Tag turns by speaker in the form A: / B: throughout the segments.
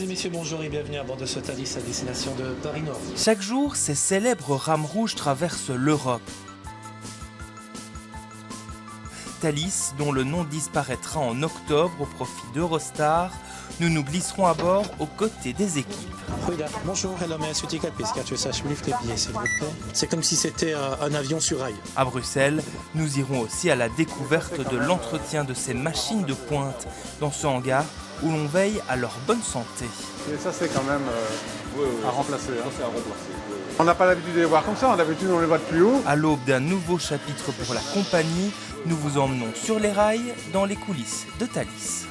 A: et messieurs, bonjour et bienvenue à bord de ce Thalys à destination de Paris-Nord.
B: Chaque jour, ces célèbres rames rouges traversent l'Europe. Thalys, dont le nom disparaîtra en octobre au profit d'Eurostar, nous nous glisserons à bord aux côtés des équipes.
A: Bonjour, hello, may I speak to you, please? Can you lift les billets, s'il vous plaît? C'est comme si c'était un avion sur rail.
B: À Bruxelles, nous irons aussi à la découverte de l'entretien de ces machines de pointe dans ce hangar où l'on veille à leur bonne santé.
C: Et ça, c'est quand même à remplacer. On n'a pas l'habitude de les voir comme ça, on a l'habitude on les voit de plus haut.
B: À l'aube d'un nouveau chapitre pour la compagnie, nous vous emmenons sur les rails dans les coulisses de Thalys.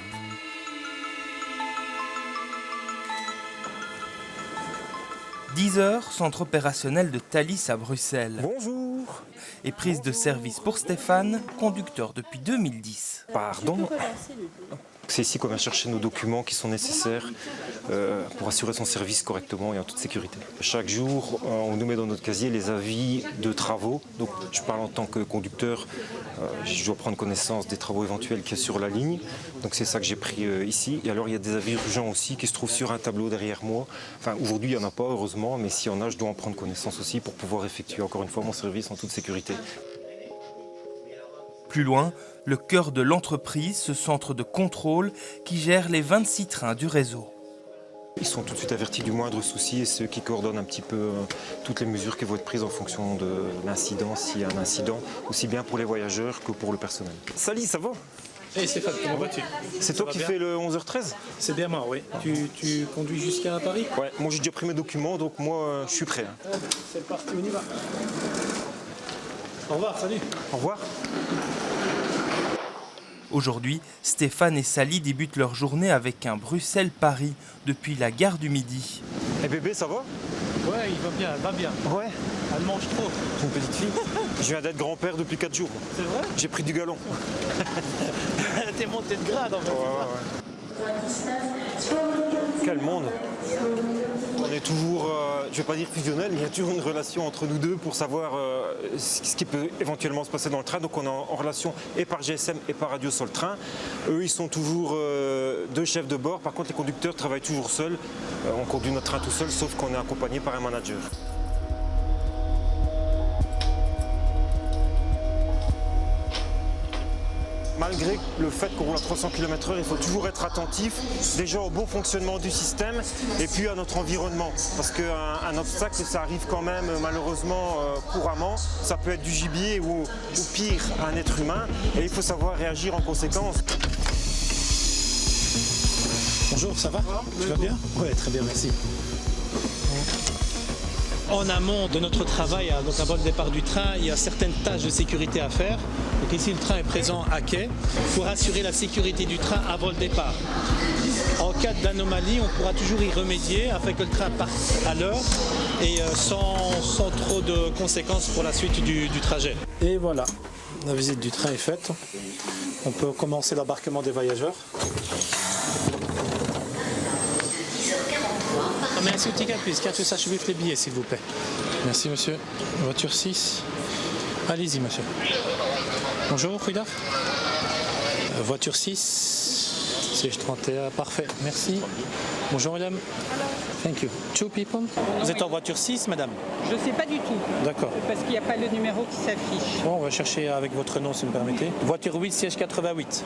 B: « 10 heures, centre opérationnel de Thalys à Bruxelles.
D: Bonjour.
B: Et prise de service pour Stéphane, conducteur depuis 2010.
D: Pardon. C'est ici qu'on vient chercher nos documents qui sont nécessaires pour assurer son service correctement et en toute sécurité. Chaque jour, on nous met dans notre casier les avis de travaux. Donc, je parle en tant que conducteur, je dois prendre connaissance des travaux éventuels qu'il y a sur la ligne. Donc, c'est ça que j'ai pris ici. Et alors, il y a des avis urgents aussi qui se trouvent sur un tableau derrière moi. Enfin, aujourd'hui, il n'y en a pas, heureusement, mais s'il y en a, je dois en prendre connaissance aussi pour pouvoir effectuer encore une fois mon service en toute sécurité.
B: Plus loin, le cœur de l'entreprise, ce centre de contrôle qui gère les 26 trains du réseau.
D: Ils sont tout de suite avertis du moindre souci et ceux qui coordonnent un petit peu toutes les mesures qui vont être prises en fonction de l'incident, s'il y a un incident, aussi bien pour les voyageurs que pour le personnel. Salut, ça va?
A: Hey Stéphane, comment vas-tu?
D: C'est toi qui fais le 11h13?
A: C'est bien moi, oui. Tu conduis jusqu'à Paris?
D: Ouais, moi j'ai déjà pris mes documents, donc moi je suis prêt.
A: C'est parti, on y va. Au revoir, salut.
D: Au revoir.
B: Aujourd'hui, Stéphane et Sally débutent leur journée avec un Bruxelles-Paris depuis la gare du Midi.
D: Et bébé, ça va?
A: Ouais, il va bien, elle va bien.
D: Ouais.
A: Elle mange trop.
D: C'est une petite fille. Je viens d'être grand-père depuis 4 jours.
A: C'est vrai?
D: J'ai pris du galon.
A: T'es monté de grade en fait.
D: Ouais. Quel monde! On est toujours, je ne vais pas dire fusionnel, mais il y a toujours une relation entre nous deux pour savoir ce qui peut éventuellement se passer dans le train. Donc on est en relation et par GSM et par radio sur le train. Eux, ils sont toujours deux chefs de bord. Par contre, les conducteurs travaillent toujours seuls. On conduit notre train tout seul, sauf qu'on est accompagné par un manager. Malgré le fait qu'on roule à 300 km/h, il faut toujours être attentif déjà au bon fonctionnement du système et puis à notre environnement. Parce qu'un obstacle, ça arrive quand même malheureusement couramment. Ça peut être du gibier ou pire, un être humain. Et il faut savoir réagir en conséquence.
A: Bonjour, ça va? Tu vas bien? Oui, très bien, merci. En amont de notre travail, donc avant le départ du train, il y a certaines tâches de sécurité à faire. Donc ici, le train est présent à quai pour assurer la sécurité du train avant le départ. En cas d'anomalie, on pourra toujours y remédier afin que le train parte à l'heure et sans trop de conséquences pour la suite du trajet. Et voilà, la visite du train est faite. On peut commencer l'embarquement des voyageurs. Merci au ticket, puisqu'il y a tout ça, je vais les billets, s'il vous plaît. Merci, monsieur. Voiture 6. Allez-y, monsieur. Bonjour, Ruida. Voiture 6. Siège 31. Parfait, merci. Bonjour, madame. Thank you. Two people. Vous êtes en voiture 6, madame?
E: Je ne sais pas du tout.
A: D'accord.
E: Parce qu'il n'y a pas le numéro qui s'affiche.
A: Bon, on va chercher avec votre nom, si vous me permettez. Voiture 8, siège 88.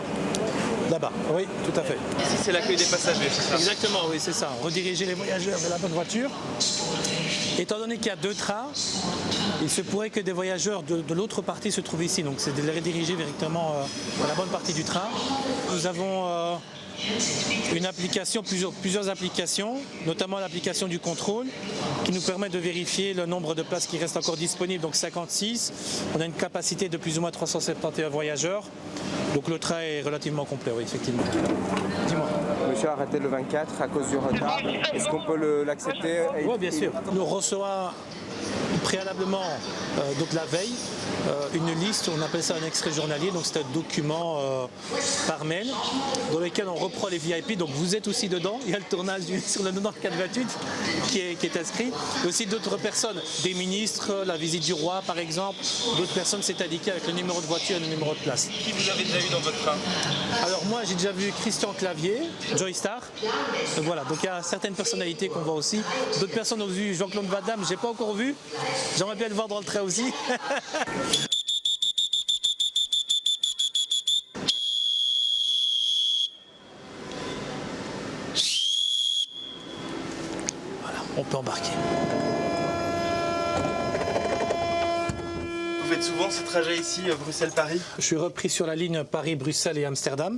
A: Là-bas, oui, tout à fait.
F: Ici, c'est l'accueil des passagers, c'est ça?
A: Exactement, oui, c'est ça. Rediriger les voyageurs vers la bonne voiture. Étant donné qu'il y a deux trains, il se pourrait que des voyageurs de l'autre partie se trouvent ici. Donc, c'est de les rediriger directement dans la bonne partie du train. Nous avons une application, plusieurs applications, notamment l'application du contrôle, qui nous permet de vérifier le nombre de places qui restent encore disponibles, donc 56. On a une capacité de plus ou moins 371 voyageurs. Donc le train est relativement complet, oui, effectivement. Dis-moi.
G: Monsieur a arrêté le 24 à cause du retard. Est-ce qu'on peut l'accepter?
A: Oui, bien sûr. Nous recevons préalablement, donc la veille, une liste, on appelle ça un extrait journalier, donc c'est un document par mail dans lequel on reprend les VIP, donc vous êtes aussi dedans, il y a le tournage sur le 94-28 qui est inscrit, il y a aussi d'autres personnes, des ministres, la visite du roi par exemple, d'autres personnes c'est indiqué avec le numéro de voiture et le numéro de place.
F: Qui vous avez déjà eu dans votre train?
A: Alors moi j'ai déjà vu Christian Clavier, Joy Star, donc voilà, donc il y a certaines personnalités qu'on voit aussi, d'autres personnes ont vu Jean-Claude Van Damme, j'ai pas encore vu, j'aimerais bien le voir dans le train aussi. Voilà, on peut embarquer.
F: Vous faites souvent ce trajet ici, Bruxelles-Paris?
A: Je suis repris sur la ligne Paris, Bruxelles et Amsterdam.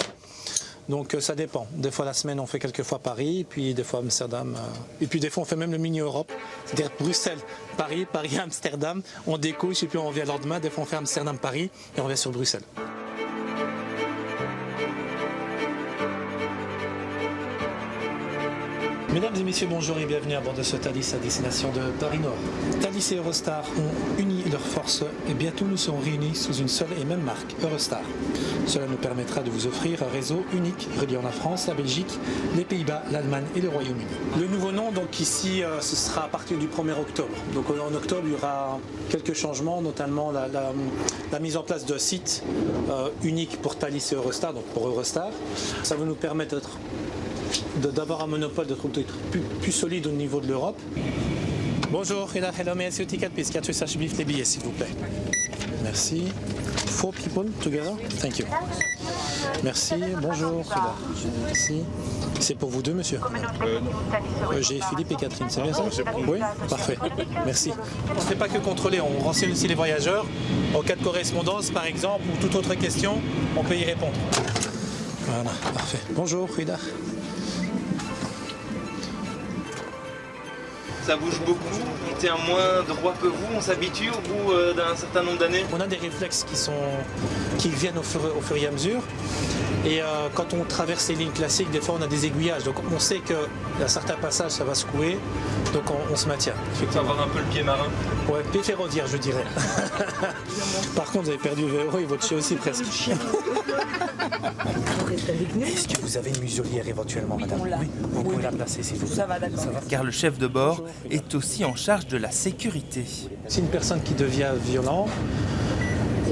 A: Donc ça dépend. Des fois la semaine on fait quelques fois Paris, puis des fois Amsterdam. Et puis des fois on fait même le mini-Europe. C'est-à-dire Bruxelles, Paris, Paris, Amsterdam. On découche et puis on revient le lendemain. Des fois on fait Amsterdam, Paris et on revient sur Bruxelles. Mesdames et messieurs, bonjour et bienvenue à bord de ce Thalys à destination de Paris-Nord. Thalys et Eurostar ont uni leurs forces et bientôt nous serons réunis sous une seule et même marque, Eurostar. Cela nous permettra de vous offrir un réseau unique reliant la France, la Belgique, les Pays-Bas, l'Allemagne et le Royaume-Uni. Le nouveau nom, donc ici, ce sera à partir du 1er octobre. Donc en octobre, il y aura quelques changements, notamment la mise en place d'un site unique pour Thalys et Eurostar, donc pour Eurostar. Ça va nous permettre d'avoir un monopole, d'être plus solide au niveau de l'Europe. Bonjour, hello, may I see your ticket please? 4 HBF les billets s'il vous plaît. Merci. 4 people together? Thank you. Merci, bonjour. Merci. C'est pour vous deux, monsieur? J'ai Philippe et Catherine, c'est bien ça? Oui? Parfait, merci. On ne fait pas que contrôler, on renseigne aussi les voyageurs. En cas de correspondance, par exemple, ou toute autre question, on peut y répondre. Voilà, parfait. Bonjour, Rida.
F: Ça bouge beaucoup, on tient moins droit que vous, on s'habitue au bout d'un certain nombre d'années?
A: On a des réflexes qui viennent au fur et à mesure. Et quand on traverse les lignes classiques, des fois on a des aiguillages. Donc on sait qu'à certains passages ça va secouer, donc on se maintient.
F: Il faut avoir un peu le pied marin.
A: Ouais, pied ferroviaire je dirais. Par contre vous avez perdu le vélo et votre chien aussi presque. Est-ce que vous avez une muselière éventuellement, madame? Oui, vous pouvez la placer s'il vous plaît.
G: Ça va, d'accord.
B: Car le chef de bord est aussi en charge de la sécurité.
A: Si une personne qui devient violente,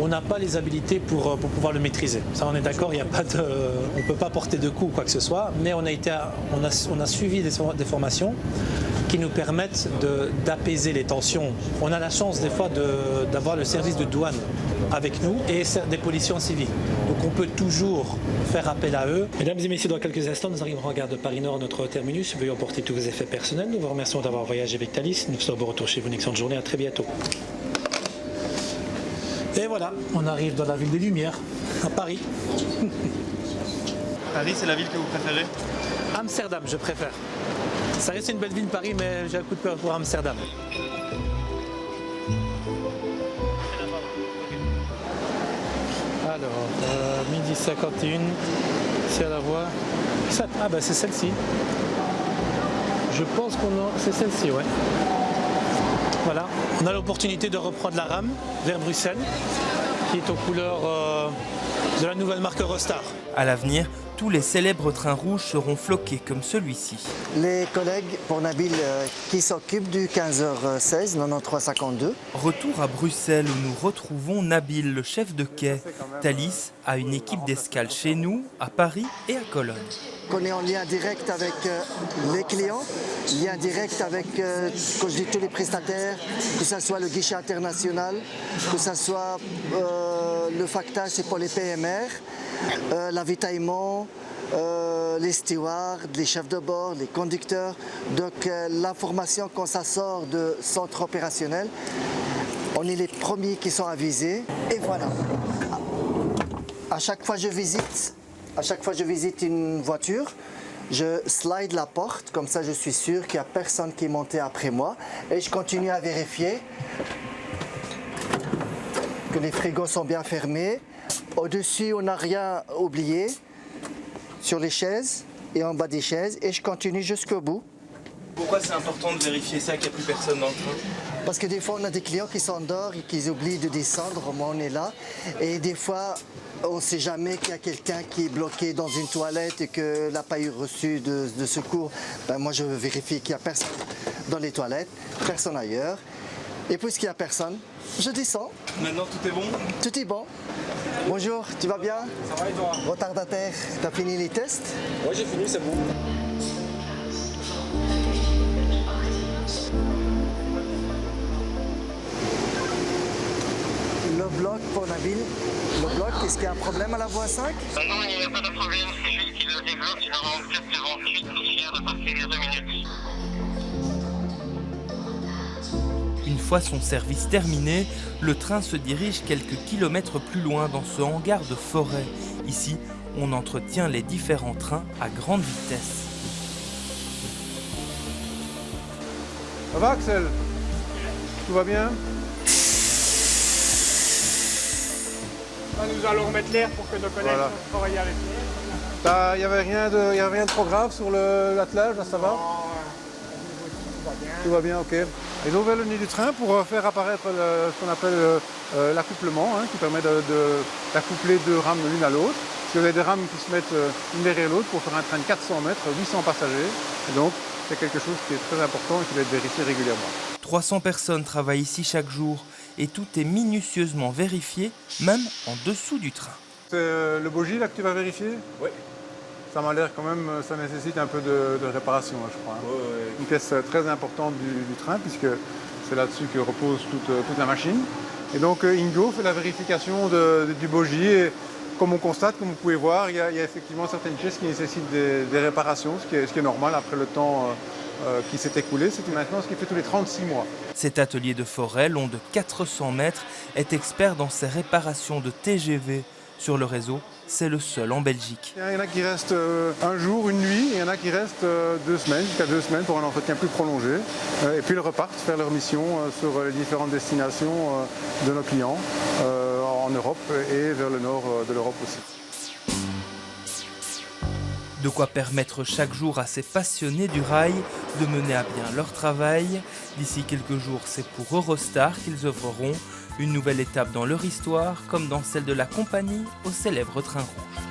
A: on n'a pas les habilités pour pouvoir le maîtriser. Ça, on est d'accord, on ne peut pas porter de coups ou quoi que ce soit, mais on a suivi des formations qui nous permettent d'apaiser les tensions. On a la chance des fois d'avoir le service de douane avec nous et des policiers en civil. Donc on peut toujours faire appel à eux. Mesdames et messieurs, dans quelques instants, nous arriverons en gare de Paris-Nord, notre terminus. Veuillez emporter tous vos effets personnels. Nous vous remercions d'avoir voyagé avec Thalys. Nous serons de retour chez vous une excellente journée. À très bientôt. Et voilà, on arrive dans la ville des Lumières, à Paris.
F: Paris, c'est la ville que vous préférez?
A: Amsterdam, je préfère. Ça reste une belle ville, Paris, mais j'ai un coup de cœur pour Amsterdam. Alors, midi 51, c'est à la voie. Ah ben c'est celle-ci. Je pense c'est celle-ci, ouais. Voilà, on a l'opportunité de reprendre la rame vers Bruxelles, qui est aux couleurs de la nouvelle marque Eurostar.
B: À l'avenir, tous les célèbres trains rouges seront floqués comme celui-ci.
H: Les collègues pour Nabil qui s'occupent du 15h16 9352.
B: Retour à Bruxelles où nous retrouvons Nabil, le chef de quai. Thalys a une équipe d'escale chez nous, à Paris et à Cologne.
H: On est en lien direct avec les clients, lien direct avec, comme je dis, tous les prestataires, que ce soit le guichet international, que ce soit le factage, c'est pour les PMR, l'avitaillement, les stewards, les chefs de bord, les conducteurs. Donc l'information quand ça sort de centre opérationnel, on est les premiers qui sont avisés. Et voilà. À chaque fois je visite une voiture, je slide la porte, comme ça je suis sûr qu'il n'y a personne qui est monté après moi. Et je continue à vérifier que les frigos sont bien fermés. Au-dessus, on n'a rien oublié sur les chaises et en bas des chaises. Et je continue jusqu'au bout.
F: Pourquoi c'est important de vérifier ça, qu'il n'y a plus personne dans le train?
H: Parce que des fois, on a des clients qui s'endorment et qui oublient de descendre. Moi, on est là. Et des fois, on ne sait jamais qu'il y a quelqu'un qui est bloqué dans une toilette et qu'il n'a pas eu reçu de secours. Ben, moi, je vérifie qu'il n'y a personne dans les toilettes, personne ailleurs. Et puisqu'il n'y a personne, je descends.
F: Maintenant, tout est bon?
H: Tout est bon. Bonjour, tu vas bien?
F: Ça va et toi?
H: Retardataire, tu as fini les tests?
F: Ouais, j'ai fini, c'est bon.
H: Le bloc pour Nabil, le bloc, est-ce qu'il y a un problème à la voie 5?
G: Non, il n'y a pas de problème, c'est juste qu'il le développe, il va rendre peut-être devant ensuite, il vient de passer les 2 minutes.
B: Une fois son service terminé, le train se dirige quelques kilomètres plus loin dans ce hangar de forêt. Ici, on entretient les différents trains à grande vitesse.
C: Ça va Axel? Tout va bien?
I: Nous allons remettre l'air pour que nos collègues puissent travailler avec l'air.
C: Il n'y avait rien de trop grave sur l'attelage, là, ça va? Tout va bien, ok. Ils ont ouvert le nez du train pour faire apparaître ce qu'on appelle l'accouplement, qui permet d'accoupler 2 rames l'une à l'autre. Parce que vous avez des rames qui se mettent une derrière l'autre pour faire un train de 400 mètres, 800 passagers. Et donc, c'est quelque chose qui est très important et qui va être vérifié régulièrement.
B: 300 personnes travaillent ici chaque jour et tout est minutieusement vérifié, même en dessous du train.
C: C'est le bogie là que tu vas vérifier? Oui. Ça m'a l'air quand même, ça nécessite un peu de réparation, là, je crois. Ouais. Une pièce très importante du train, puisque c'est là-dessus que repose toute la machine. Et donc Ingo fait la vérification du bogie. Et comme on constate, comme vous pouvez voir, il y a effectivement certaines pièces qui nécessitent des réparations, ce qui est normal après le temps qui s'est écoulé. C'est maintenant ce qui fait tous les 36 mois.
B: Cet atelier de forêt, long de 400 mètres, est expert dans ses réparations de TGV. Sur le réseau, c'est le seul en Belgique.
C: Il y en a qui restent un jour, une nuit, et il y en a qui restent 2 semaines, jusqu'à 2 semaines pour un entretien plus prolongé. Et puis ils repartent faire leur mission sur les différentes destinations de nos clients en Europe et vers le nord de l'Europe aussi.
B: De quoi permettre chaque jour à ces passionnés du rail de mener à bien leur travail. D'ici quelques jours, c'est pour Eurostar qu'ils œuvreront. Une nouvelle étape dans leur histoire, comme dans celle de la compagnie au célèbre train rouge.